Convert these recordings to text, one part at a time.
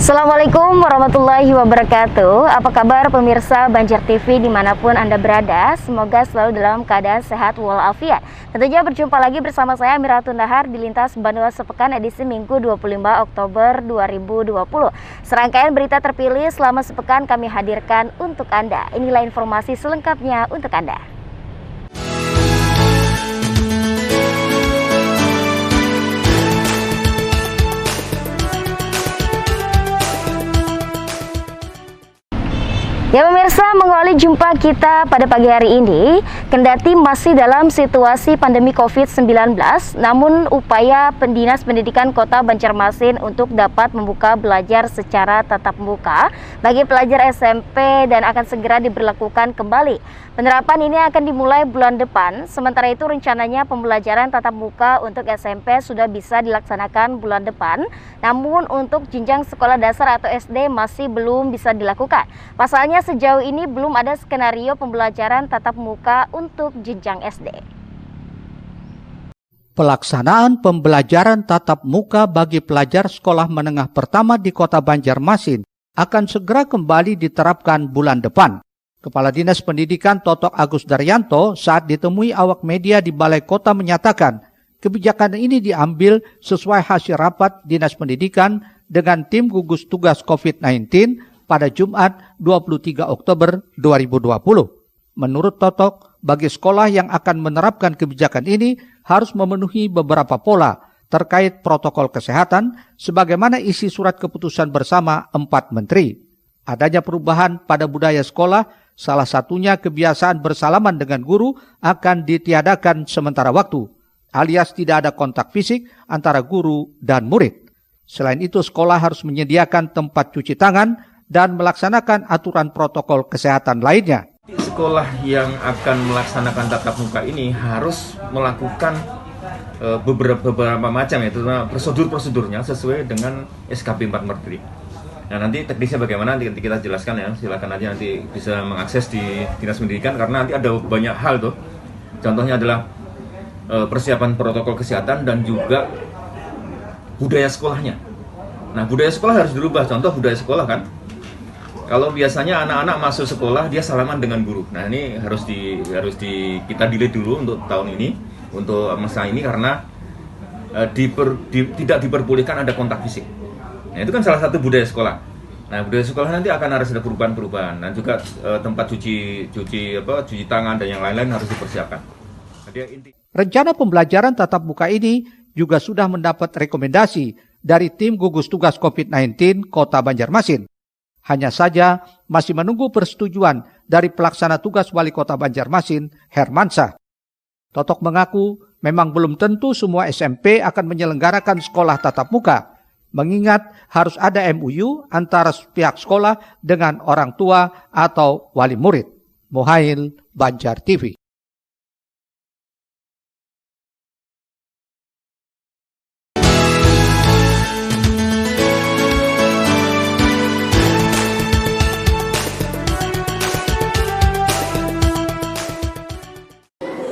Assalamualaikum warahmatullahi wabarakatuh. Apa kabar pemirsa Banjar TV dimanapun Anda berada? Semoga selalu dalam keadaan sehat walafiat. Tentunya berjumpa lagi bersama saya Miratun Nahar di Lintas Bandung Sepekan edisi Minggu 25 Oktober 2020. Serangkaian berita terpilih selama sepekan kami hadirkan untuk Anda. Inilah informasi selengkapnya untuk Anda. Ya pemirsa, mengawali jumpa kita pada pagi hari ini, kendati masih dalam situasi pandemi COVID-19, namun upaya Dinas Pendidikan Kota Banjarmasin untuk dapat membuka belajar secara tatap muka bagi pelajar SMP dan akan segera diberlakukan kembali. Penerapan ini akan dimulai bulan depan, sementara itu rencananya pembelajaran tatap muka untuk SMP sudah bisa dilaksanakan bulan depan, namun untuk jenjang sekolah dasar atau SD masih belum bisa dilakukan. Pasalnya sejauh ini belum ada skenario pembelajaran tatap muka untuk jenjang SD. Pelaksanaan pembelajaran tatap muka bagi pelajar sekolah menengah pertama di Kota Banjarmasin akan segera kembali diterapkan bulan depan. Kepala Dinas Pendidikan Totok Agus Daryanto saat ditemui awak media di Balai Kota menyatakan, kebijakan ini diambil sesuai hasil rapat Dinas Pendidikan dengan tim gugus tugas COVID-19 pada Jumat 23 Oktober 2020. Menurut Totok, bagi sekolah yang akan menerapkan kebijakan ini harus memenuhi beberapa pola terkait protokol kesehatan sebagaimana isi surat keputusan bersama 4 menteri. Adanya perubahan pada budaya sekolah, salah satunya kebiasaan bersalaman dengan guru akan ditiadakan sementara waktu, alias tidak ada kontak fisik antara guru dan murid. Selain itu, sekolah harus menyediakan tempat cuci tangan dan melaksanakan aturan protokol kesehatan lainnya. Sekolah yang akan melaksanakan tatap muka ini harus melakukan beberapa macam ya, terutama prosedurnya sesuai dengan SKP 4 Menteri. Nah, nanti teknisnya bagaimana nanti kita jelaskan ya, silakan aja nanti bisa mengakses di Dinas Pendidikan karena nanti ada banyak hal tuh. Contohnya adalah persiapan protokol kesehatan dan juga budaya sekolahnya. Nah, budaya sekolah harus dirubah. Contoh budaya sekolah kan, kalau biasanya anak-anak masuk sekolah dia salaman dengan guru. Nah, ini harus kita delay dulu untuk tahun ini, untuk masa ini karena tidak diperbolehkan ada kontak fisik. Nah, itu kan salah satu budaya sekolah. Nah, budaya sekolah nanti akan harus ada perubahan-perubahan dan juga tempat cuci tangan dan yang lain-lain harus dipersiapkan. Rencana pembelajaran tatap muka ini juga sudah mendapat rekomendasi dari tim gugus tugas COVID-19 Kota Banjarmasin. Hanya saja masih menunggu persetujuan dari pelaksana tugas Wali Kota Banjarmasin, Hermansyah. Totok mengaku memang belum tentu semua SMP akan menyelenggarakan sekolah tatap muka, mengingat harus ada MOU antara pihak sekolah dengan orang tua atau wali murid. Mohail, Banjar TV.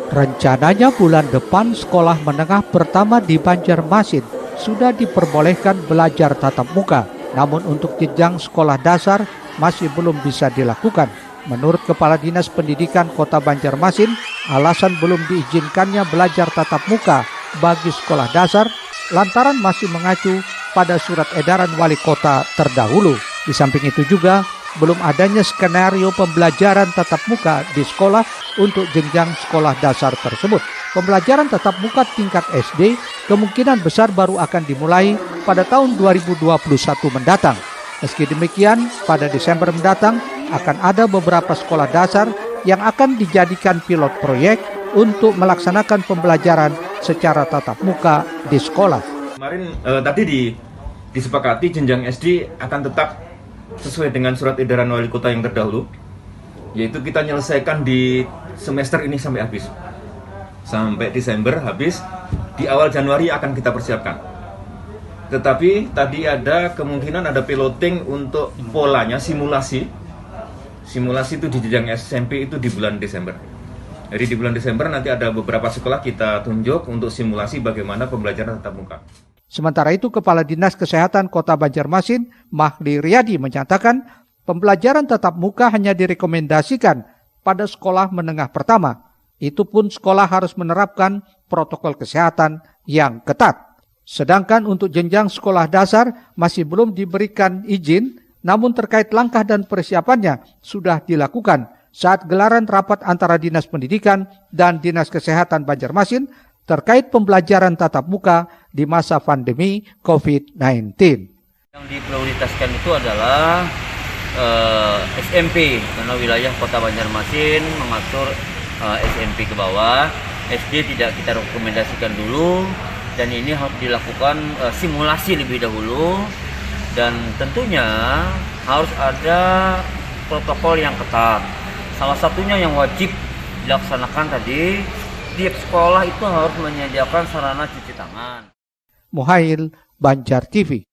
Rencananya bulan depan sekolah menengah pertama di Banjarmasin sudah diperbolehkan belajar tatap muka, namun untuk jenjang sekolah dasar masih belum bisa dilakukan. Menurut Kepala Dinas Pendidikan Kota Banjarmasin, alasan belum diizinkannya belajar tatap muka bagi sekolah dasar lantaran masih mengacu pada surat edaran wali kota terdahulu. Di samping itu juga belum adanya skenario pembelajaran tatap muka di sekolah untuk jenjang sekolah dasar tersebut. Pembelajaran tatap muka tingkat SD kemungkinan besar baru akan dimulai pada tahun 2021 mendatang. Meski demikian, pada Desember mendatang akan ada beberapa sekolah dasar yang akan dijadikan pilot proyek untuk melaksanakan pembelajaran secara tatap muka di sekolah. Kemarin tadi disepakati jenjang SD akan tetap sesuai dengan surat edaran wali kota yang terdahulu, yaitu kita menyelesaikan di semester ini sampai habis. Sampai Desember habis, di awal Januari akan kita persiapkan. Tetapi tadi ada kemungkinan ada piloting untuk polanya, simulasi itu di jenjang SMP itu di bulan Desember. Jadi di bulan Desember nanti ada beberapa sekolah kita tunjuk untuk simulasi bagaimana pembelajaran tatap muka. Sementara itu, Kepala Dinas Kesehatan Kota Banjarmasin, Mahdi Riyadi, menyatakan pembelajaran tatap muka hanya direkomendasikan pada sekolah menengah pertama. Itu pun sekolah harus menerapkan protokol kesehatan yang ketat. Sedangkan untuk jenjang sekolah dasar masih belum diberikan izin, namun terkait langkah dan persiapannya sudah dilakukan saat gelaran rapat antara Dinas Pendidikan dan Dinas Kesehatan Banjarmasin terkait pembelajaran tatap muka di masa pandemi COVID-19. Yang diprioritaskan itu adalah SMP, karena wilayah Kota Banjarmasin mengatur SMP ke bawah. SD tidak kita rekomendasikan dulu, dan ini harus dilakukan simulasi lebih dahulu, dan tentunya harus ada protokol yang ketat. Salah satunya yang wajib dilaksanakan tadi, tiap sekolah itu harus menyediakan sarana cuci tangan. Muhail, Banjar TV.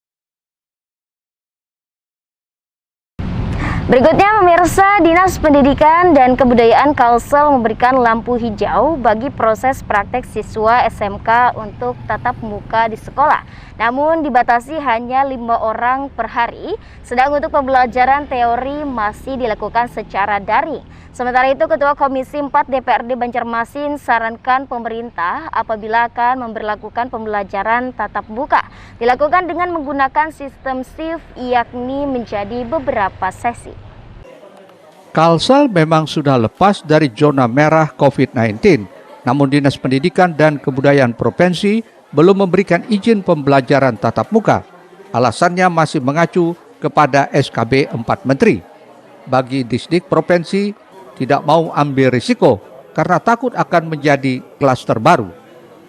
Berikutnya, pemirsa, Dinas Pendidikan dan Kebudayaan Kalsel memberikan lampu hijau bagi proses praktek siswa SMK untuk tatap muka di sekolah. Namun dibatasi hanya 5 orang per hari, sedang untuk pembelajaran teori masih dilakukan secara daring. Sementara itu, Ketua Komisi 4 DPRD Banjarmasin sarankan pemerintah apabila akan memberlakukan pembelajaran tatap muka dilakukan dengan menggunakan sistem shift, yakni menjadi beberapa sesi. Kalsel memang sudah lepas dari zona merah COVID-19, namun Dinas Pendidikan dan Kebudayaan Provinsi belum memberikan izin pembelajaran tatap muka. Alasannya masih mengacu kepada SKB 4 Menteri. Bagi Disdik Provinsi, tidak mau ambil risiko karena takut akan menjadi klaster baru.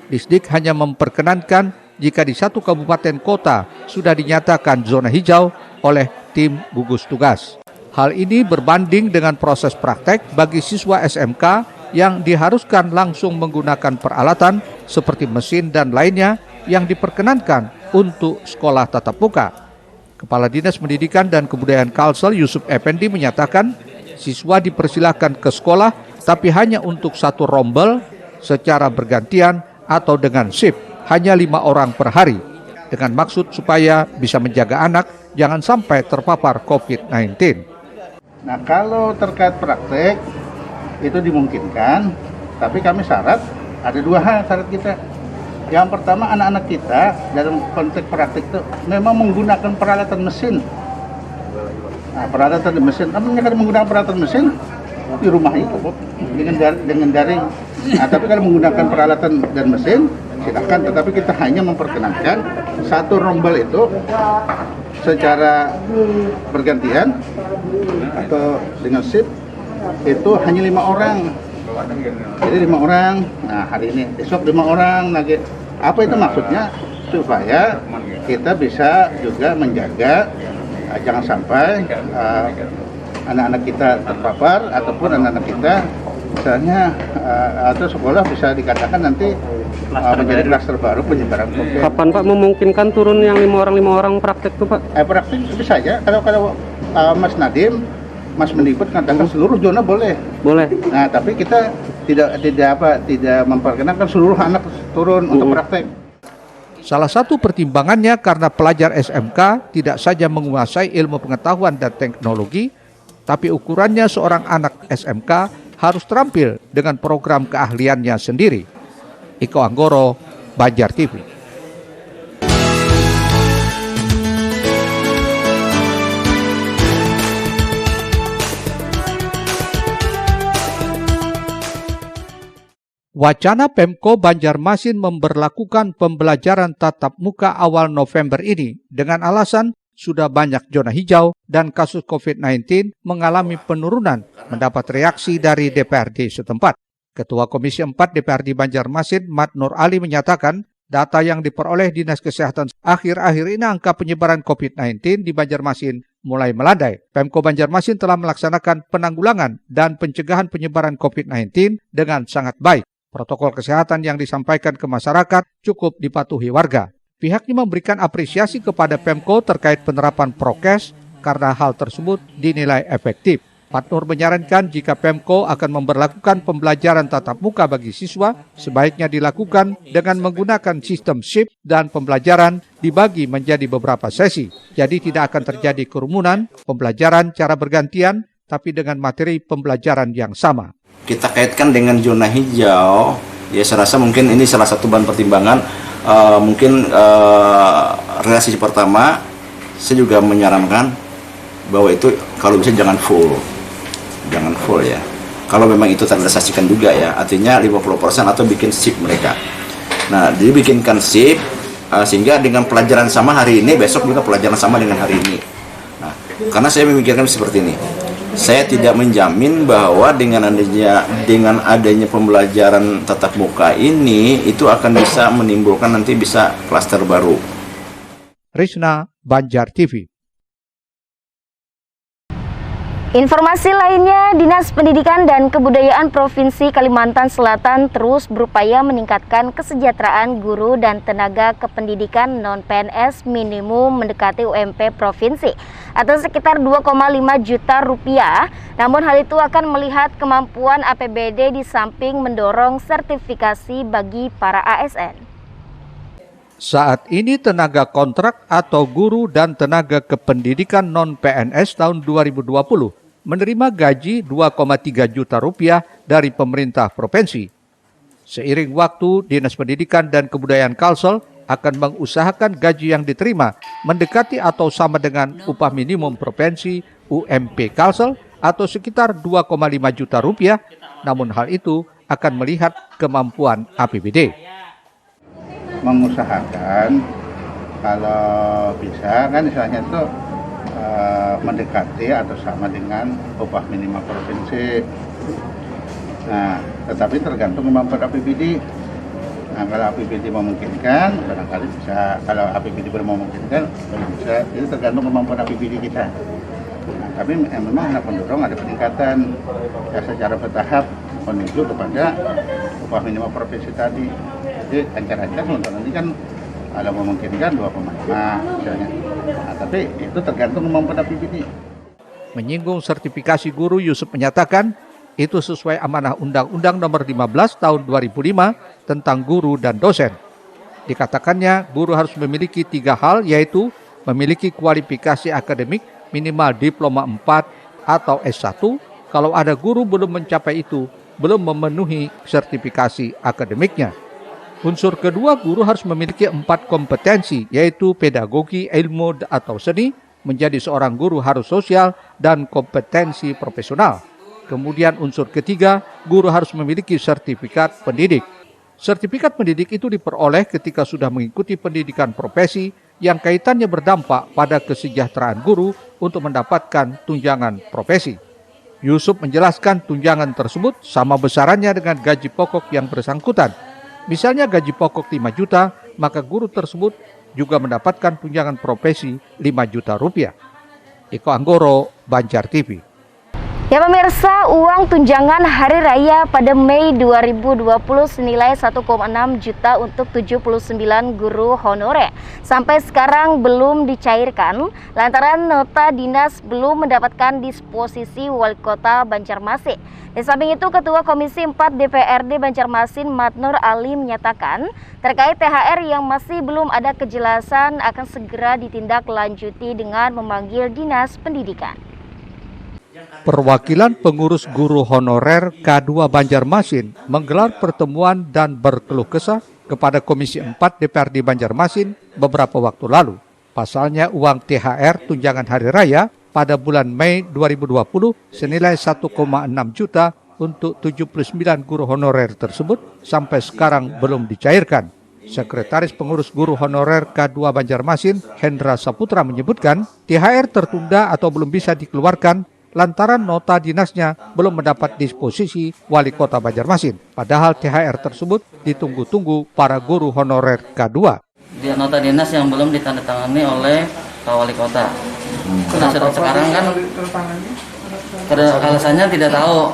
Disdik hanya memperkenankan jika di satu kabupaten kota sudah dinyatakan zona hijau oleh tim gugus tugas. Hal ini berbanding dengan proses praktek bagi siswa SMK yang diharuskan langsung menggunakan peralatan seperti mesin dan lainnya yang diperkenankan untuk sekolah tatap muka. Kepala Dinas Pendidikan dan Kebudayaan Kalsel Yusuf Effendi menyatakan siswa dipersilakan ke sekolah tapi hanya untuk satu rombel secara bergantian atau dengan shift, hanya 5 orang per hari, dengan maksud supaya bisa menjaga anak jangan sampai terpapar COVID-19. Nah, kalau terkait praktek itu dimungkinkan, tapi kami syarat, ada 2 hal syarat kita. Yang pertama, anak-anak kita dalam konteks praktek itu memang menggunakan peralatan mesin. Nah, peralatan mesin, namanya kan menggunakan peralatan mesin di rumah itu dengan daring. Nah, tapi kalau menggunakan peralatan dan mesin, silakan. Tetapi kita hanya memperkenankan satu rombel itu secara bergantian atau dengan shift itu hanya 5 orang. Jadi 5 orang. Nah, hari ini, besok 5 orang lagi. Apa itu maksudnya? Supaya kita bisa juga menjaga jangan sampai anak-anak kita terpapar ataupun anak-anak kita misalnya atau sekolah bisa dikatakan nanti menjadi klaster baru penyebaran COVID. Kapan Pak memungkinkan turun yang 5 orang praktek itu Pak? Praktek bisa saja. Kalau Mas Nadiem, Mas Mendikbud katakan seluruh zona boleh. Boleh. Nah, tapi kita tidak memperkenankan seluruh anak turun untuk praktek. Salah satu pertimbangannya karena pelajar SMK tidak saja menguasai ilmu pengetahuan dan teknologi, tapi ukurannya seorang anak SMK harus terampil dengan program keahliannya sendiri. Iko Anggoro, Banjar TV. Wacana Pemko Banjarmasin memberlakukan pembelajaran tatap muka awal November ini dengan alasan sudah banyak zona hijau dan kasus COVID-19 mengalami penurunan mendapat reaksi dari DPRD setempat. Ketua Komisi 4 DPRD Banjarmasin, Mat Nur Ali menyatakan data yang diperoleh Dinas Kesehatan akhir-akhir ini angka penyebaran COVID-19 di Banjarmasin mulai melandai. Pemko Banjarmasin telah melaksanakan penanggulangan dan pencegahan penyebaran COVID-19 dengan sangat baik. Protokol kesehatan yang disampaikan ke masyarakat cukup dipatuhi warga. Pihaknya memberikan apresiasi kepada Pemko terkait penerapan prokes karena hal tersebut dinilai efektif. Patnur menyarankan jika Pemko akan memberlakukan pembelajaran tatap muka bagi siswa, sebaiknya dilakukan dengan menggunakan sistem shift dan pembelajaran dibagi menjadi beberapa sesi. Jadi tidak akan terjadi kerumunan, pembelajaran cara bergantian, tapi dengan materi pembelajaran yang sama. Kita kaitkan dengan zona hijau, ya saya rasa mungkin ini salah satu bahan pertimbangan. Relasi pertama, saya juga menyarankan bahwa itu kalau bisa jangan full ya. Kalau memang itu terrealisasikan juga ya, artinya 50% atau bikin shift mereka. Nah, jadi bikinkan shift sehingga dengan pelajaran sama hari ini, besok juga pelajaran sama dengan hari ini. Nah, karena saya memikirkan seperti ini, saya tidak menjamin bahwa dengan adanya pembelajaran tatap muka ini itu akan bisa menimbulkan nanti bisa klaster baru. Risna, Banjar TV. Informasi lainnya, Dinas Pendidikan dan Kebudayaan Provinsi Kalimantan Selatan terus berupaya meningkatkan kesejahteraan guru dan tenaga kependidikan non-PNS minimum mendekati UMP Provinsi atau sekitar 2,5 juta rupiah. Namun hal itu akan melihat kemampuan APBD di samping mendorong sertifikasi bagi para ASN. Saat ini tenaga kontrak atau guru dan tenaga kependidikan non-PNS tahun 2020 menerima gaji 2,3 juta rupiah dari pemerintah provinsi. Seiring waktu, Dinas Pendidikan dan Kebudayaan Kalsel akan mengusahakan gaji yang diterima mendekati atau sama dengan upah minimum provinsi UMP Kalsel atau sekitar 2,5 juta rupiah, namun hal itu akan melihat kemampuan APBD. Mengusahakan kalau bisa kan istilahnya itu mendekati atau sama dengan upah minimum provinsi. Nah, tetapi tergantung kemampuan APBD. Nah, kalau APBD memungkinkan, barangkali bisa. Kalau APBD belum memungkinkan, belum bisa. Itu tergantung kemampuan APBD kita. Nah, tapi memang hendak mendorong ada peningkatan ya, secara bertahap menuju kepada upah minimum provinsi tadi. Jadi lancar-lancar untuk nanti kan kalau memungkinkan 2,5 misalnya. Nah, tapi itu tergantung kemampuan APBD. Menyinggung sertifikasi guru, Yusuf menyatakan itu sesuai amanah Undang-Undang Nomor 15 Tahun 2005 tentang guru dan dosen. Dikatakannya guru harus memiliki 3 hal, yaitu memiliki kualifikasi akademik minimal diploma 4 atau S1. Kalau ada guru belum mencapai itu, belum memenuhi sertifikasi akademiknya. Unsur kedua, guru harus memiliki 4 kompetensi, yaitu pedagogi, ilmu atau seni, menjadi seorang guru harus sosial, dan kompetensi profesional. Kemudian unsur ketiga, guru harus memiliki sertifikat pendidik. Sertifikat pendidik itu diperoleh ketika sudah mengikuti pendidikan profesi yang kaitannya berdampak pada kesejahteraan guru untuk mendapatkan tunjangan profesi. Yusuf menjelaskan tunjangan tersebut sama besarannya dengan gaji pokok yang bersangkutan. Misalnya gaji pokok 5 juta, maka guru tersebut juga mendapatkan tunjangan profesi 5 juta rupiah. Eko Anggoro, Banjar TV. Ya pemirsa, uang tunjangan Hari Raya pada Mei 2020 senilai 1,6 juta untuk 79 guru honorer sampai sekarang belum dicairkan lantaran nota dinas belum mendapatkan disposisi Wali Kota Banjarmasin. Di samping itu, Ketua Komisi 4 DPRD Banjarmasin Matnur Ali menyatakan terkait THR yang masih belum ada kejelasan akan segera ditindaklanjuti dengan memanggil Dinas Pendidikan. Perwakilan pengurus guru honorer K2 Banjarmasin menggelar pertemuan dan berkeluh kesah kepada Komisi 4 DPRD Banjarmasin beberapa waktu lalu. Pasalnya uang THR tunjangan Hari Raya pada bulan Mei 2020 senilai 1,6 juta untuk 79 guru honorer tersebut sampai sekarang belum dicairkan. Sekretaris Pengurus Guru Honorer K2 Banjarmasin, Hendra Saputra menyebutkan THR tertunda atau belum bisa dikeluarkan lantaran nota dinasnya belum mendapat disposisi Wali Kota Banjarmasin. Padahal THR tersebut ditunggu-tunggu para guru honorer K2. Dia nota dinas yang belum ditandatangani oleh Pak Wali Kota. Nah, sekarang kan alasannya tidak tahu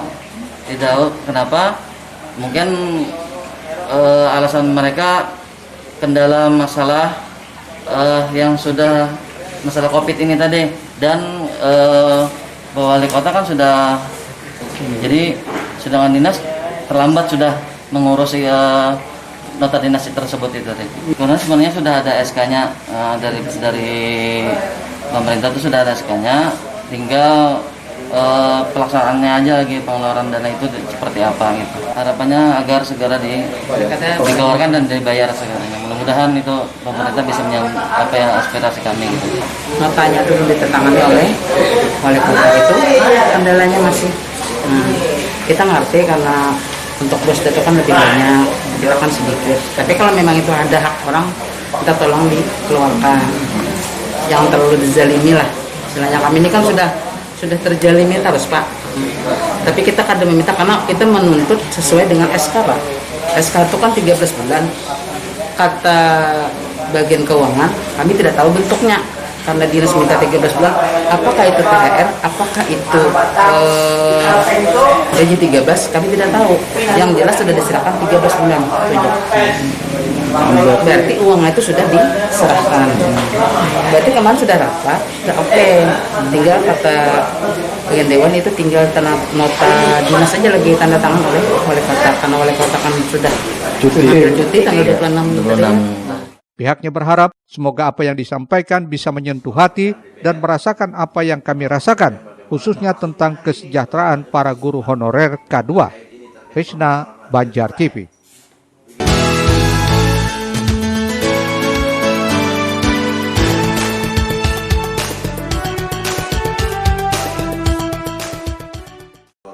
kenapa. Mungkin alasan mereka kendala masalah yang sudah masalah COVID ini tadi, dan Pak Wali Kota kan sudah, jadi sedangkan dinas terlambat sudah mengurus nota dinas tersebut itu. Karena sebenarnya sudah ada SK-nya dari pemerintah itu sudah ada SK-nya, tinggal pelaksanaannya aja lagi, pengeluaran dana itu seperti apa gitu. Harapannya agar segera dikeluarkan dan dibayar segalanya. Mudah-mudahan itu pemerintah bisa menyambut apa yang aspirasi kami gitu. Notanya dulu ditandatangani oleh wali kota itu, kendalanya masih kita ngerti karena untuk bos itu kan lebih banyak, kita kan sedikit. Tapi kalau memang itu ada hak orang, kita tolong dikeluarkan. Jangan terlalu dizalimi lah. Istilahnya kami ini kan sudah terjalimi terus Pak. Tapi kita kadang meminta karena kita menuntut sesuai dengan SK Pak. SK itu kan 13 bulan. Kata bagian keuangan, kami tidak tahu bentuknya. Karena dinas minta 13 bulan, apakah itu THR, apakah itu gaji 13, kami tidak tahu. Yang jelas sudah diserahkan 13 bulan. Berarti uangnya itu sudah diserahkan. Berarti kemarin sudah rapat, sudah oke. Tinggal kata bagian dewan itu tinggal nota dinas saja lagi tanda tangan oleh wali kota. Karena wali kota kan sudah cuti tanggal 26. Pihaknya berharap semoga apa yang disampaikan bisa menyentuh hati dan merasakan apa yang kami rasakan, khususnya tentang kesejahteraan para guru honorer K2. Krishna, Banjar TV.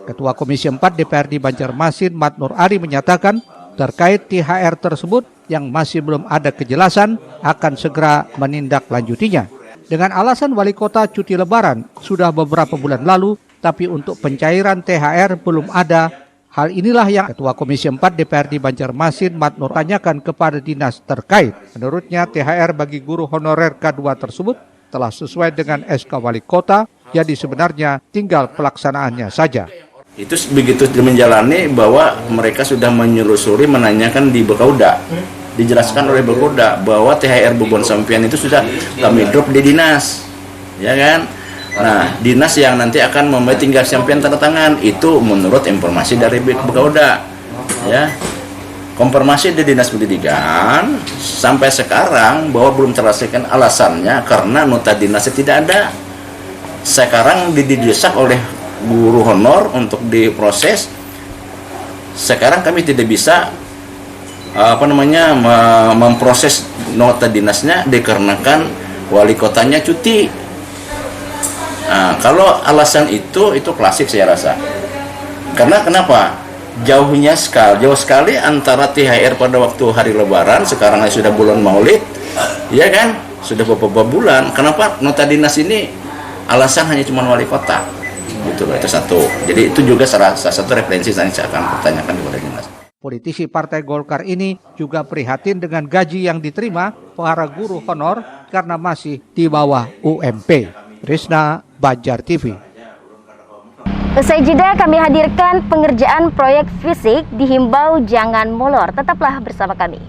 Ketua Komisi 4 DPRD Banjarmasin, Mat Nur Ari menyatakan terkait THR tersebut yang masih belum ada kejelasan akan segera menindaklanjutinya. Dengan alasan wali kota cuti lebaran sudah beberapa bulan lalu, tapi untuk pencairan THR belum ada. Hal inilah yang Ketua Komisi 4 DPRD Banjarmasin, Mat Nur, tanyakan kepada dinas terkait. Menurutnya THR bagi guru honorer K2 tersebut telah sesuai dengan SK wali kota, jadi sebenarnya tinggal pelaksanaannya saja. Itu begitu menjalani bahwa mereka sudah menyelusuri, menanyakan di Bekauda, dijelaskan oleh Bekauda bahwa THR beban sampean itu sudah kami drop di dinas, ya kan? Nah, dinas yang nanti akan membayar tinggal sampean tanda tangan, itu menurut informasi dari Bekauda, ya. Konfirmasi di dinas pendidikan sampai sekarang bahwa belum terselesaikan alasannya karena nota dinasnya tidak ada. Sekarang didesak oleh guru honor untuk diproses. Sekarang kami tidak bisa memproses nota dinasnya dikarenakan wali kotanya cuti. Nah, kalau alasan itu klasik saya rasa. Karena kenapa? Jauh sekali antara THR pada waktu hari Lebaran, sekarang sudah bulan Maulid, ya kan? Sudah beberapa bulan. Kenapa nota dinas ini alasan hanya cuma wali kota? Itu satu. Jadi itu juga salah satu referensi yang saya akan pertanyakan kepada dinas. Politisi Partai Golkar ini juga prihatin dengan gaji yang diterima para guru honor karena masih di bawah UMP. Krishna, Banjar TV. Usai jeda kami hadirkan pengerjaan proyek fisik dihimbau jangan molor. Tetaplah bersama kami.